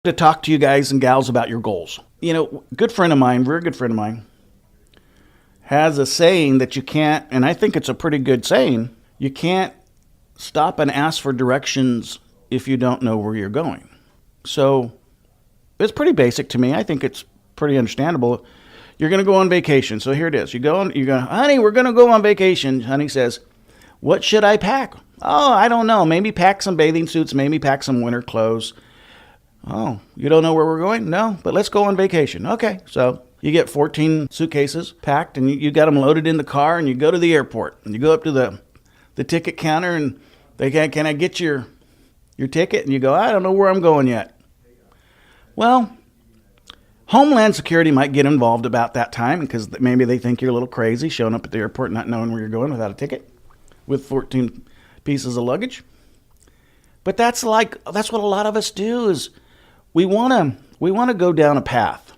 To talk to you guys and gals about your goals. Good friend of mine, very good friend of mine, has a saying that you can't, and I think it's a pretty good saying, you can't stop and ask for directions if you don't know where you're going. So it's pretty basic to me. I think it's pretty understandable. You're going to go on vacation. So here it is. You go, honey, we're going to go on vacation. Honey says, what should I pack? Oh, I don't know. Maybe pack some bathing suits, maybe pack some winter clothes. Oh, you don't know where we're going? No, but let's go on vacation. Okay, so you get 14 suitcases packed and you got them loaded in the car and you go to the airport and you go up to the ticket counter and they can I get your ticket? And you go, I don't know where I'm going yet. Well, Homeland Security might get involved about that time because maybe they think you're a little crazy showing up at the airport not knowing where you're going without a ticket with 14 pieces of luggage. But that's what a lot of us do is we want to go down a path.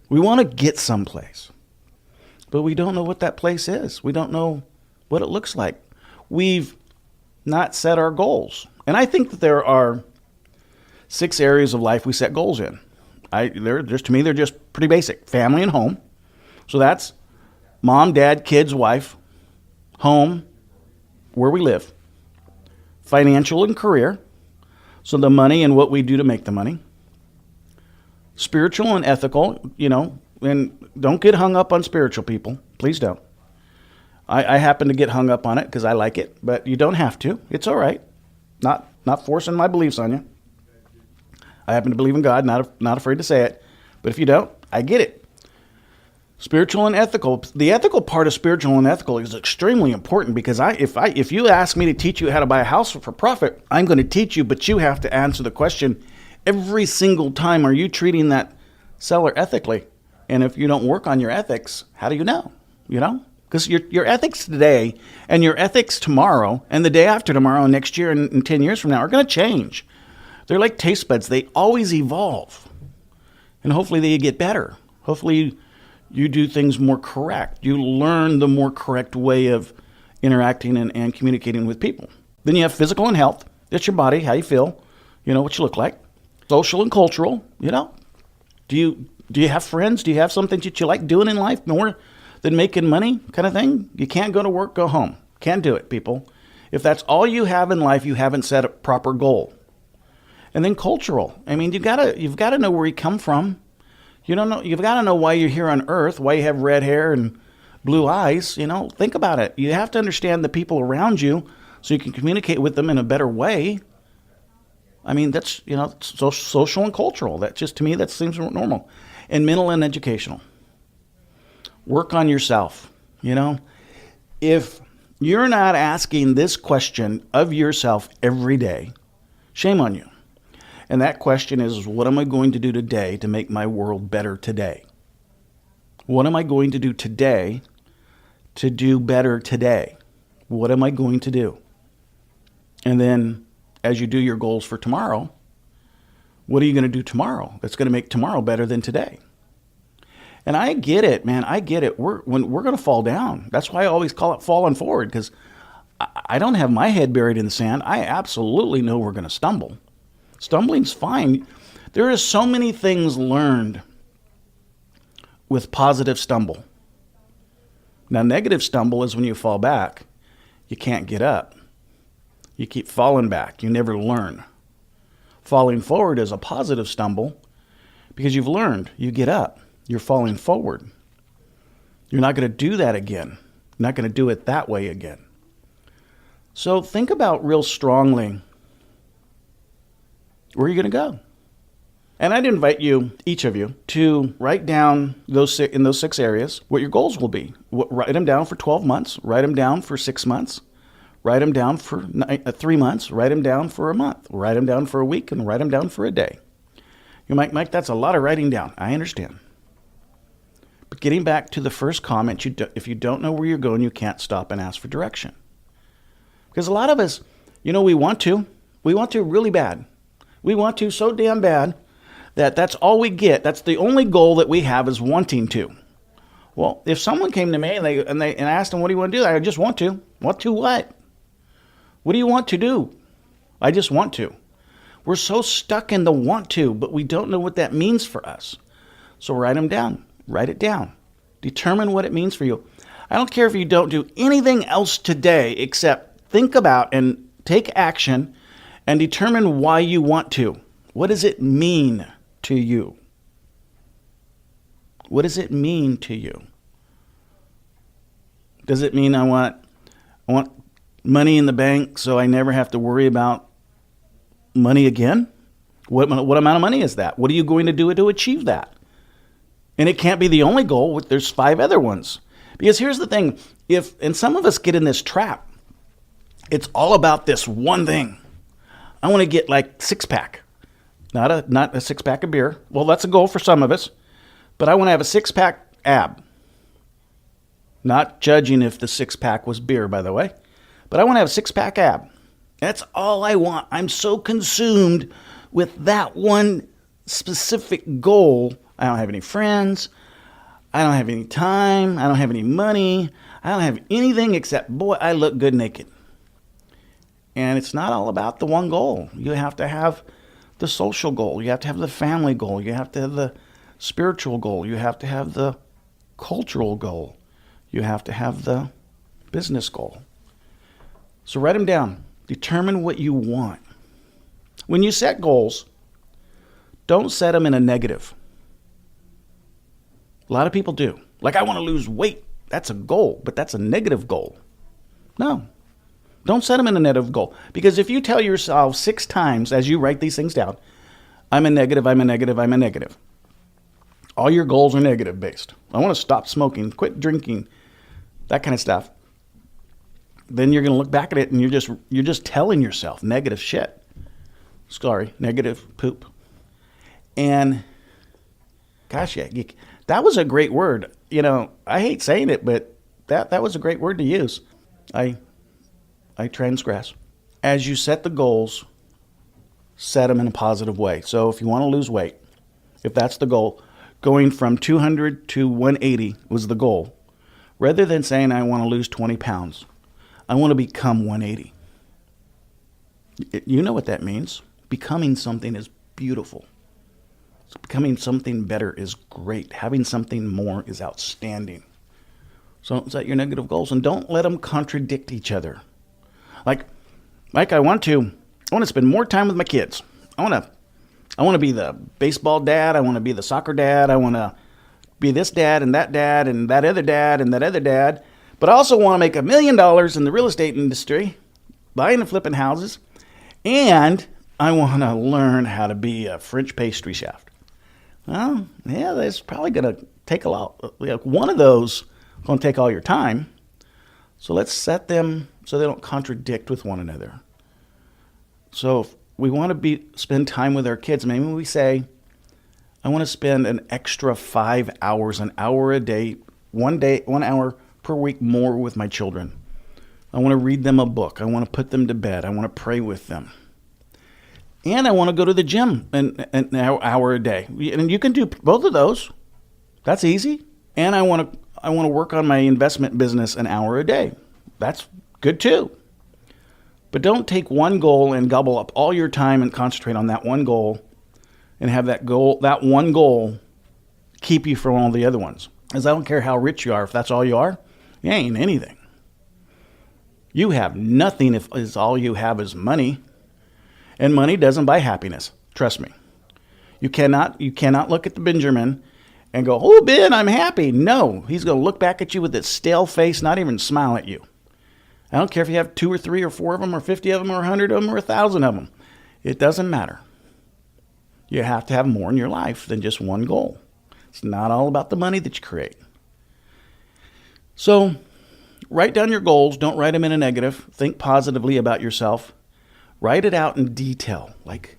We want to get someplace. But we don't know what that place is. We don't know what it looks like. We've not set our goals. And I think that there are 6 areas of life we set goals in. To me, they're just pretty basic. Family and home. So that's mom, dad, kids, wife, home, where we live. Financial and career. So the money and what we do to make the money. Spiritual and ethical, and don't get hung up on spiritual people. Please don't. I happen to get hung up on it because I like it, but you don't have to. It's all right. Not forcing my beliefs on you. I happen to believe in God, not afraid to say it. But if you don't, I get it. Spiritual and ethical. The ethical part of spiritual and ethical is extremely important because if you ask me to teach you how to buy a house for profit, I'm going to teach you, but you have to answer the question every single time, are you treating that seller ethically? And if you don't work on your ethics, how do you know? Because your ethics today and your ethics tomorrow and the day after tomorrow and next year and 10 years from now are going to change. They're like taste buds. They always evolve. And hopefully they get better. Hopefully you do things more correct. You learn the more correct way of interacting and communicating with people. Then you have physical and health. That's your body, how you feel, what you look like. Social and cultural, Do you have friends? Do you have something that you like doing in life more than making money kind of thing? You can't go to work, go home. Can't do it, people. If that's all you have in life, you haven't set a proper goal. And then cultural. I mean, you've got to know where you come from. You've got to know why you're here on earth, why you have red hair and blue eyes. Think about it. You have to understand the people around you so you can communicate with them in a better way. I mean, that's, social and cultural. That just, to me, that seems normal. And mental and educational. Work on yourself. If you're not asking this question of yourself every day, shame on you. And that question is, what am I going to do today to make my world better today? What am I going to do today to do better today? What am I going to do? And then as you do your goals for tomorrow, what are you going to do tomorrow that's going to make tomorrow better than today? And I get it, man. I get it. We're going to fall down. That's why I always call it falling forward, because I don't have my head buried in the sand. I absolutely know we're going to stumble. Stumbling's fine. There are so many things learned with positive stumble. Now, negative stumble is when you fall back. You can't get up. You keep falling back. You never learn. Falling forward is a positive stumble because you've learned. You get up. You're falling forward. You're not going to do that again. You're not going to do it that way again. So think about real strongly, where are you going to go? And I'd invite you, each of you, to write down in those 6 areas what your goals will be. Write them down for 12 months. Write them down for 6 months. Write them down for 3 months. Write them down for a month. Write them down for a week, and write them down for a day. You might, Mike, that's a lot of writing down. I understand. But getting back to the first comment, if you don't know where you're going, you can't stop and ask for direction. Because a lot of us, we want to. We want to really bad. We want to so damn bad that's all we get. That's the only goal that we have, is wanting to. Well, if someone came to me and I asked them, what do you want to do? I just want to. Want to what? What do you want to do? I just want to. We're so stuck in the want to, but we don't know what that means for us. So write them down. Write it down. Determine what it means for you. I don't care if you don't do anything else today except think about and take action and determine why you want to. What does it mean to you? What does it mean to you? Does it mean I want money in the bank so I never have to worry about money again? What amount of money is that? What are you going to do to achieve that? And it can't be the only goal. There's 5 other ones. Because here's the thing. And some of us get in this trap. It's all about this one thing. I want to get like 6-pack. Not a 6-pack of beer. Well, that's a goal for some of us. But I want to have a 6-pack ab. Not judging if the 6-pack was beer, by the way. But I want to have a 6-pack ab. That's all I want. I'm so consumed with that one specific goal. I don't have any friends. I don't have any time. I don't have any money. I don't have anything except, boy, I look good naked. And it's not all about the one goal. You have to have the social goal. You have to have the family goal. You have to have the spiritual goal. You have to have the cultural goal. You have to have the business goal. So write them down. Determine what you want. When you set goals, don't set them in a negative. A lot of people do. Like, I want to lose weight. That's a goal, but that's a negative goal. No. Don't set them in a negative goal. Because if you tell yourself 6 times as you write these things down, I'm a negative, I'm a negative, I'm a negative. All your goals are negative based. I want to stop smoking, quit drinking, that kind of stuff. Then you're going to look back at it and you're just telling yourself negative shit. Sorry, negative poop. And gosh, yeah, that was a great word. You know, I hate saying it, but that was a great word to use. I transgress. As you set the goals, set them in a positive way. So if you want to lose weight, if that's the goal, going from 200 to 180 was the goal. Rather than saying I want to lose 20 pounds, I want to become 180. You know what that means. Becoming something is beautiful. Becoming something better is great. Having something more is outstanding. So set your negative goals and don't let them contradict each other. Like I want to spend more time with my kids. I want to be the baseball dad. I want to be the soccer dad. I want to be this dad and that other dad and that other dad. But I also want to make $1 million in the real estate industry, buying and flipping houses. And I want to learn how to be a French pastry chef. Well, yeah, that's probably going to take a lot. One of those is going to take all your time. So let's set them so they don't contradict with one another. So if we want to spend time with our kids, maybe we say, I want to spend an extra 5 hours, an hour a day, 1 hour per week more with my children. I want to read them a book. I want to put them to bed. I want to pray with them. And I want to go to the gym an hour a day. And you can do both of those. That's easy. And I want to work on my investment business an hour a day. That's good too. But don't take one goal and gobble up all your time and concentrate on that one goal and have that one goal keep you from all the other ones. Because I don't care how rich you are. If that's all you are, you ain't anything. You have nothing if all you have is money. And money doesn't buy happiness. Trust me. You cannot look at the Benjamin and go, oh, Ben, I'm happy. No, he's going to look back at you with that stale face, not even smile at you. I don't care if you have 2 or 3 or 4 of them or 50 of them or 100 of them or 1,000 of them. It doesn't matter. You have to have more in your life than just one goal. It's not all about the money that you create. So write down your goals. Don't write them in a negative. Think positively about yourself. Write it out in detail. Like,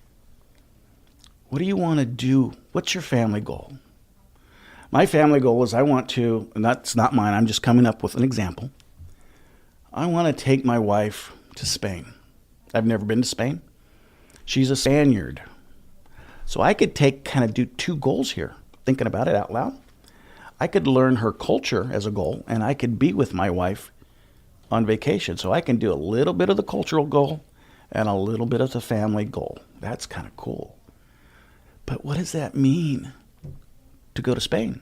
what do you want to do? What's your family goal? My family goal is and that's not mine, I'm just coming up with an example. I want to take my wife to Spain. I've never been to Spain. She's a Spaniard. So I could do 2 goals here, thinking about it out loud. I could learn her culture as a goal, and I could be with my wife on vacation. So I can do a little bit of the cultural goal and a little bit of the family goal. that's kind of cool. But what does that mean to go to Spain?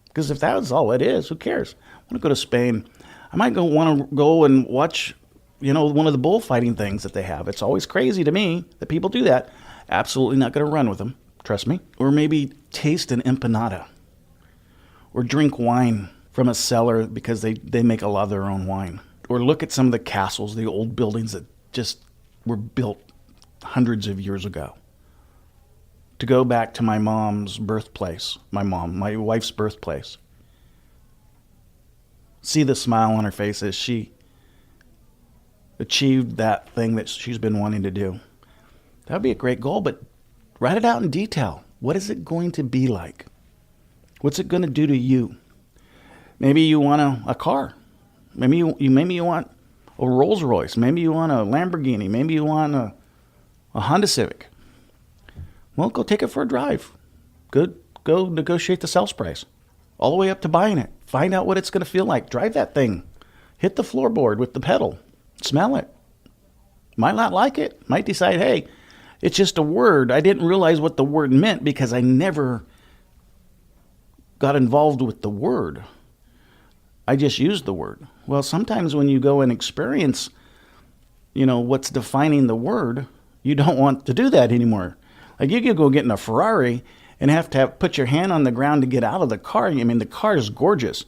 Because if that's all it is, who cares? I want to go to Spain. I might want to go and watch, one of the bullfighting things that they have. It's always crazy to me that people do that. Absolutely not going to run with them. Trust me. Or maybe taste an empanada. Or drink wine from a cellar because they make a lot of their own wine. Or look at some of the castles, the old buildings that just were built hundreds of years ago. To go back to my mom's birthplace, my wife's birthplace. See the smile on her face as she achieved that thing that she's been wanting to do. That would be a great goal, but write it out in detail. What is it going to be like? What's it going to do to you? Maybe you want a car. Maybe you want a Rolls Royce. Maybe you want a Lamborghini. Maybe you want a Honda Civic. Well, go take it for a drive. Go negotiate the sales price. All the way up to buying it. Find out what it's going to feel like. Drive that thing. Hit the floorboard with the pedal. Smell it. Might not like it. Might decide, hey, it's just a word. I didn't realize what the word meant because I never got involved with the word. I just used the word. Well, sometimes when you go and experience, what's defining the word, you don't want to do that anymore. Like you could go get in a Ferrari and have to put your hand on the ground to get out of the car. I mean, the car is gorgeous.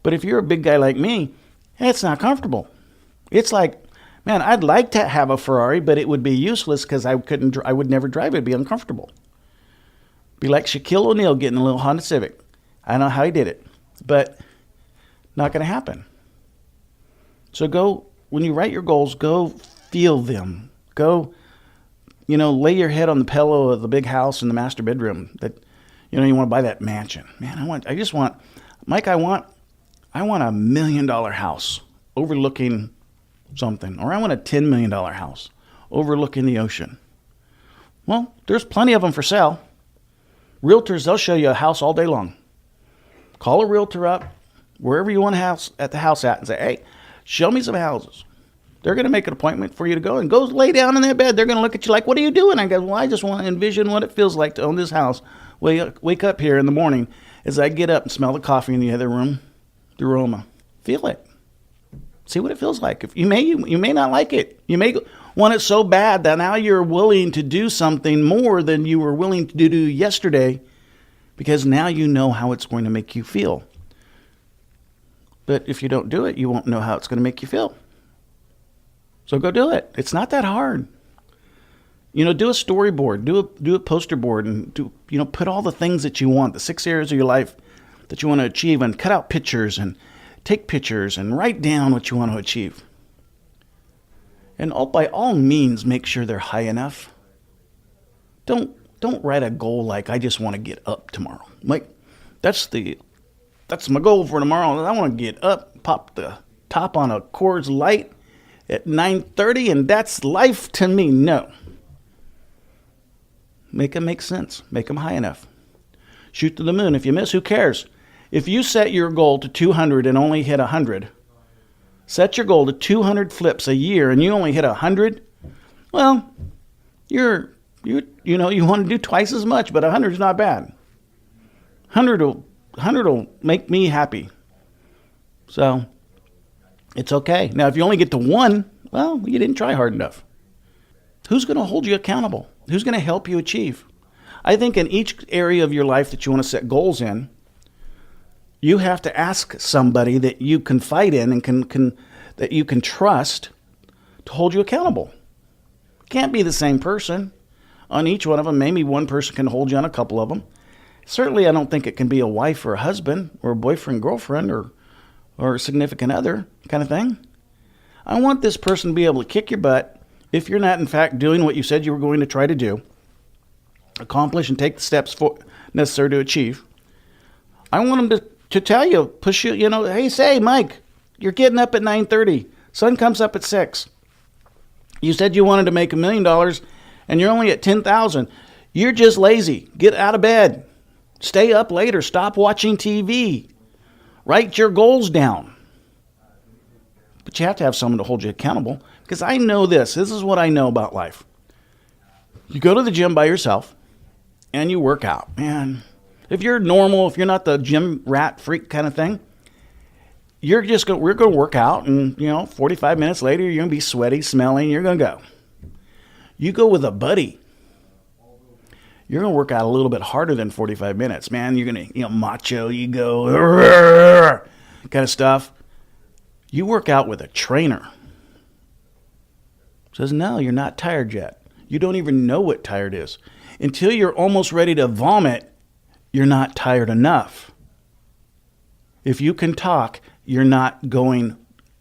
But if you're a big guy like me, it's not comfortable. It's like, man, I'd like to have a Ferrari, but it would be useless because I would never drive it. It'd be uncomfortable. Be like Shaquille O'Neal getting a little Honda Civic. I don't know how he did it, but not going to happen. So when you write your goals, go feel them. Go, lay your head on the pillow of the big house in the master bedroom that, you want to buy that mansion. Man, I want a $1 million house overlooking something, or I want a $10 million house overlooking the ocean. Well, there's plenty of them for sale. Realtors, they'll show you a house all day long. Call a realtor up, wherever you want the house at, and say, hey, show me some houses. They're going to make an appointment for you to go and go lay down in their bed. They're going to look at you like, what are you doing? I go, well, I just want to envision what it feels like to own this house. Wake up here in the morning as I get up and smell the coffee in the other room, the aroma. Feel it. See what it feels like. If you may not like it. You may want it so bad that now you're willing to do something more than you were willing to do yesterday because now you know how it's going to make you feel. But if you don't do it, you won't know how it's going to make you feel. So go do it. It's not that hard. Do a storyboard, do a poster board, and put all the things that you want, the 6 areas of your life that you want to achieve, and cut out pictures and take pictures and write down what you want to achieve. And by all means, make sure they're high enough. Don't write a goal like I just want to get up tomorrow. Like that's my goal for tomorrow. I want to get up, pop the top on a Quarles light at 9:30, and that's life to me. No. Make them make sense. Make them high enough. Shoot to the moon. If you miss, who cares? If you set your goal to 200 and only hit 100, set your goal to 200 flips a year and you only hit 100, well, you want to do twice as much, but 100 is not bad. 100 will make me happy. So it's okay. Now, if you only get to 1, well, you didn't try hard enough. Who's going to hold you accountable? Who's going to help you achieve? I think in each area of your life that you want to set goals in, you have to ask somebody that you confide in and that you can trust to hold you accountable. Can't be the same person on each one of them. Maybe one person can hold you on a couple of them. Certainly, I don't think it can be a wife or a husband or a boyfriend, girlfriend, or a significant other kind of thing. I want this person to be able to kick your butt if you're not, in fact, doing what you said you were going to try to do, accomplish and take the steps necessary to achieve. I want them to tell you, push you, hey, say, Mike, you're getting up at 9:30. Sun comes up at 6. You said you wanted to make $1 million and you're only at 10,000. You're just lazy. Get out of bed. Stay up later. Stop watching TV. Write your goals down. But you have to have someone to hold you accountable, because I know this. This is what I know about life. You go to the gym by yourself and you work out. Man, if you're normal, if you're not the gym rat freak kind of thing, we're going to work out, and 45 minutes later, you're going to be sweaty, smelling, you're going to go. You go with a buddy, you're going to work out a little bit harder than 45 minutes, man. You're going to, macho, you go, kind of stuff. You work out with a trainer. Says, no, you're not tired yet. You don't even know what tired is. Until you're almost ready to vomit, you're not tired enough. If you can talk, you're not going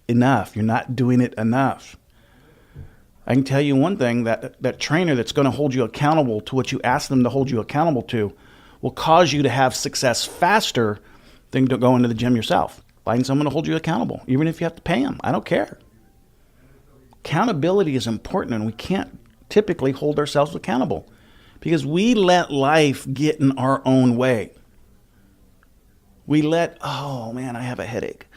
enough. You're not doing it enough. I can tell you one thing, that trainer that's going to hold you accountable to what you ask them to hold you accountable to will cause you to have success faster than to go into the gym yourself. Find someone to hold you accountable, even if you have to pay them. I don't care. Accountability is important, and we can't typically hold ourselves accountable because we let life get in our own way. We let, oh man, I have a headache.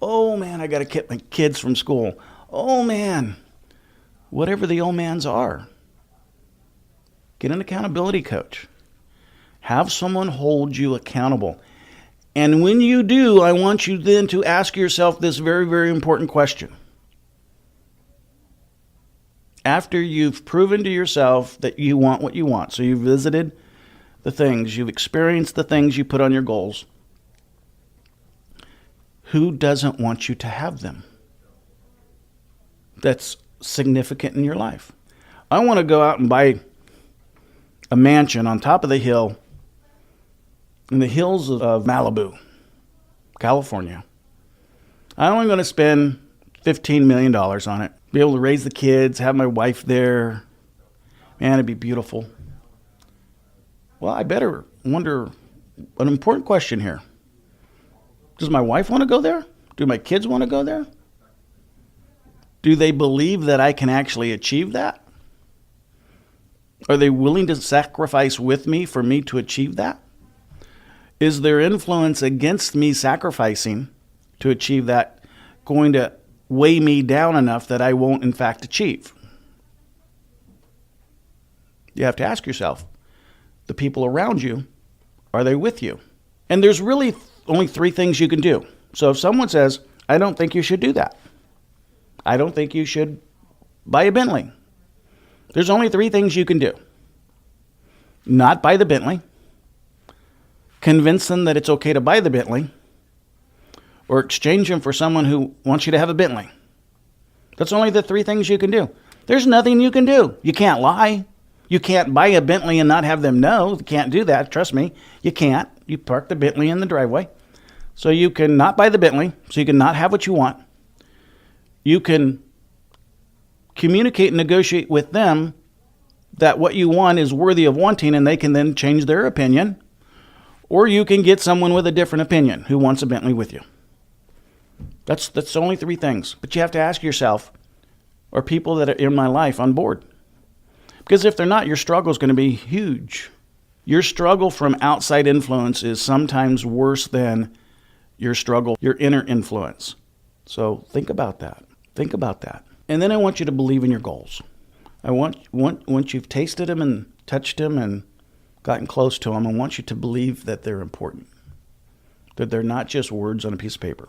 Oh man, I got to get my kids from school. Oh man, whatever the old mans are. Get an accountability coach. Have someone hold you accountable. And when you do, I want you then to ask yourself this very, very important question. After you've proven to yourself that you want what you want, so you've visited the things, you've experienced the things you put on your goals, who doesn't want you to have them? That's significant in your life. I want to go out and buy a mansion on top of the hill in the hills of Malibu, California. I'm only going to spend $15 million on it. Be able to raise the kids, have my wife there. Man, it'd be beautiful. Well, I better wonder an important question here. Does my wife want to go there? Do my kids want to go there? Do they believe that I can actually achieve that? Are they willing to sacrifice with me for me to achieve that? Is their influence against me sacrificing to achieve that going to weigh me down enough that I won't in fact achieve? You have to ask yourself, the people around you, are they with you? And there's really only three things you can do. So if someone says, I don't think you should do that. I don't think you should buy a Bentley. There's only three things you can do. Not buy the Bentley, convince them that it's okay to buy the Bentley, or exchange them for someone who wants you to have a Bentley. That's only the three things you can do. There's nothing you can do. You can't lie. You can't buy a Bentley and not have them know. You can't do that. Trust me, you can't. You park the Bentley in the driveway. So you can not buy the Bentley, so you can not have what you want. You can communicate and negotiate with them that what you want is worthy of wanting, and they can then change their opinion. Or you can get someone with a different opinion who wants a Bentley with you. That's only three things. But you have to ask yourself, are people that are in my life on board? Because if they're not, your struggle is going to be huge. Your struggle from outside influence is sometimes worse than your struggle, your inner influence. So think about that. Think about that. And then I want you to believe in your goals. I want once you've tasted them and touched them and gotten close to them, I want you to believe that they're important. That they're not just words on a piece of paper.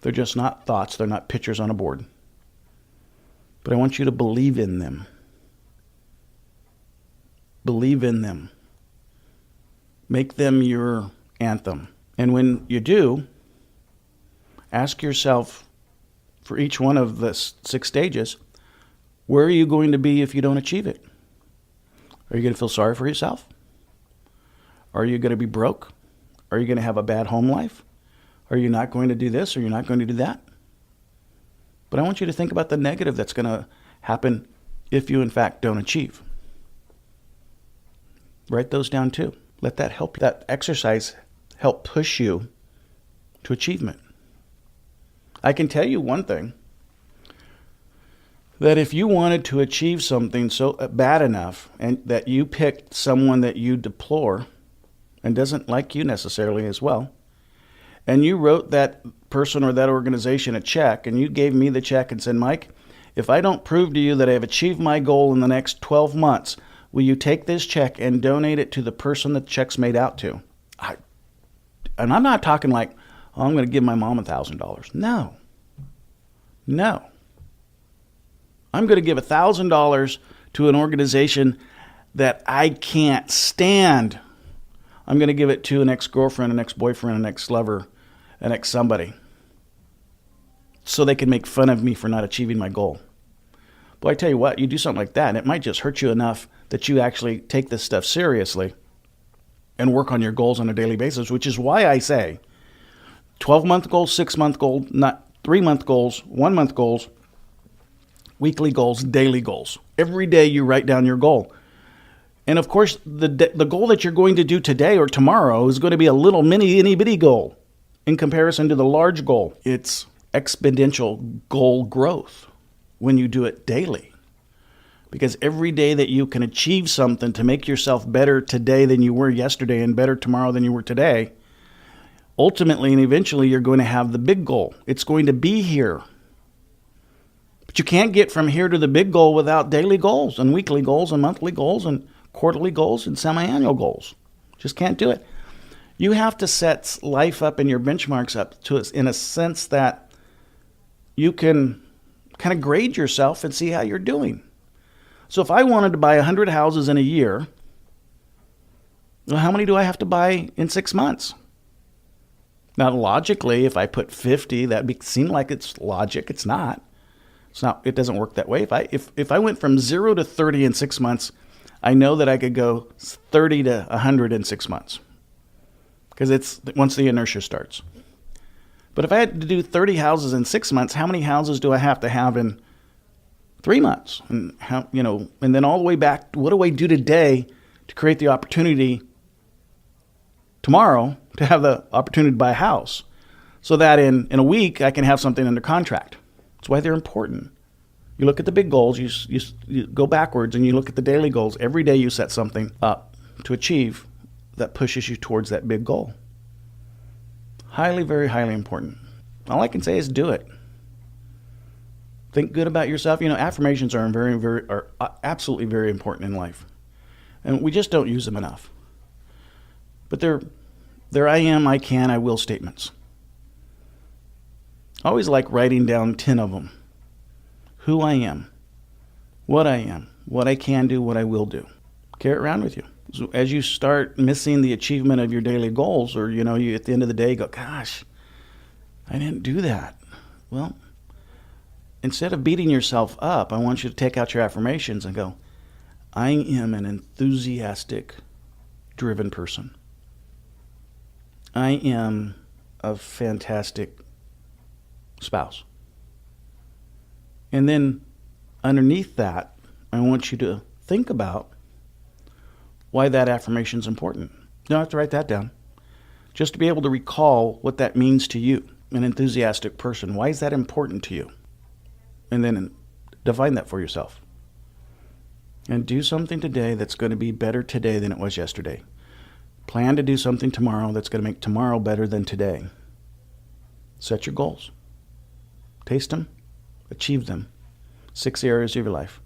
They're just not thoughts. They're not pictures on a board. But I want you to believe in them. Believe in them. Make them your anthem. And when you do, ask yourself for each one of the 6 stages, where are you going to be if you don't achieve it? Are you going to feel sorry for yourself? Are you going to be broke? Are you going to have a bad home life? Are you not going to do this or you're not going to do that? But I want you to think about the negative that's going to happen if you in fact don't achieve. Write those down too. Let that help. That exercise help push you to achievement. I can tell you one thing, that if you wanted to achieve something so bad enough and that you picked someone that you deplore and doesn't like you necessarily as well, and you wrote that person or that organization a check and you gave me the check and said, Mike, If I don't prove to you that I have achieved my goal in the next 12 months, will you take this check and donate it to the person that the check's made out to? And I'm not talking like, oh, I'm going to give my mom $1,000. No. I'm going to give $1,000 to an organization that I can't stand. I'm going to give it to an ex-girlfriend, an ex-boyfriend, an ex-lover, an ex-somebody, so they can make fun of me for not achieving my goal. But I tell you what, you do something like that, and it might just hurt you enough that you actually take this stuff seriously and work on your goals on a daily basis, which is why I say 12-month goals, 6-month goals, not 3-month goals, 1-month goals, weekly goals, daily goals. Every day you write down your goal. And of course, the goal that you're going to do today or tomorrow is going to be a little mini itty-bitty goal in comparison to the large goal. It's exponential goal growth when you do it daily. Because every day that you can achieve something to make yourself better today than you were yesterday and better tomorrow than you were today, ultimately and eventually you're going to have the big goal. It's going to be here. But you can't get from here to the big goal without daily goals and weekly goals and monthly goals and quarterly goals and semi-annual goals. Just can't do it. You have to set life up and your benchmarks up to in a sense that you can kind of grade yourself and see how you're doing. So if I wanted to buy 100 houses in a year, well, how many do I have to buy in 6 months? Now, logically, if I put 50, that'd seem like it's logic. It's not. It doesn't work that way. If I went from 0 to 30 in 6 months, I know that I could go 30 to 100 in 6 months because it's once the inertia starts. But if I had to do 30 houses in 6 months, how many houses do I have to have in 3 months? And and then all the way back, what do I do today to create the opportunity tomorrow to have the opportunity to buy a house so that in a week I can have something under contract? That's why they're important. You look at the big goals, you go backwards, and you look at the daily goals. Every day you set something up to achieve that pushes you towards that big goal. Highly, very highly important. All I can say is do it. Think good about yourself. Affirmations are absolutely very important in life. And we just don't use them enough. But they're I am, I can, I will statements. I always like writing down 10 of them. Who I am, what I can do, what I will do. Carry it around with you. So as you start missing the achievement of your daily goals, or you at the end of the day go, gosh, I didn't do that. Well, instead of beating yourself up, I want you to take out your affirmations and go, I am an enthusiastic, driven person. I am a fantastic spouse. And then underneath that, I want you to think about why that affirmation is important. You don't have to write that down. Just to be able to recall what that means to you, an enthusiastic person. Why is that important to you? And then define that for yourself. And do something today that's going to be better today than it was yesterday. Plan to do something tomorrow that's going to make tomorrow better than today. Set your goals. Taste them. Achieve them. 6 areas of your life.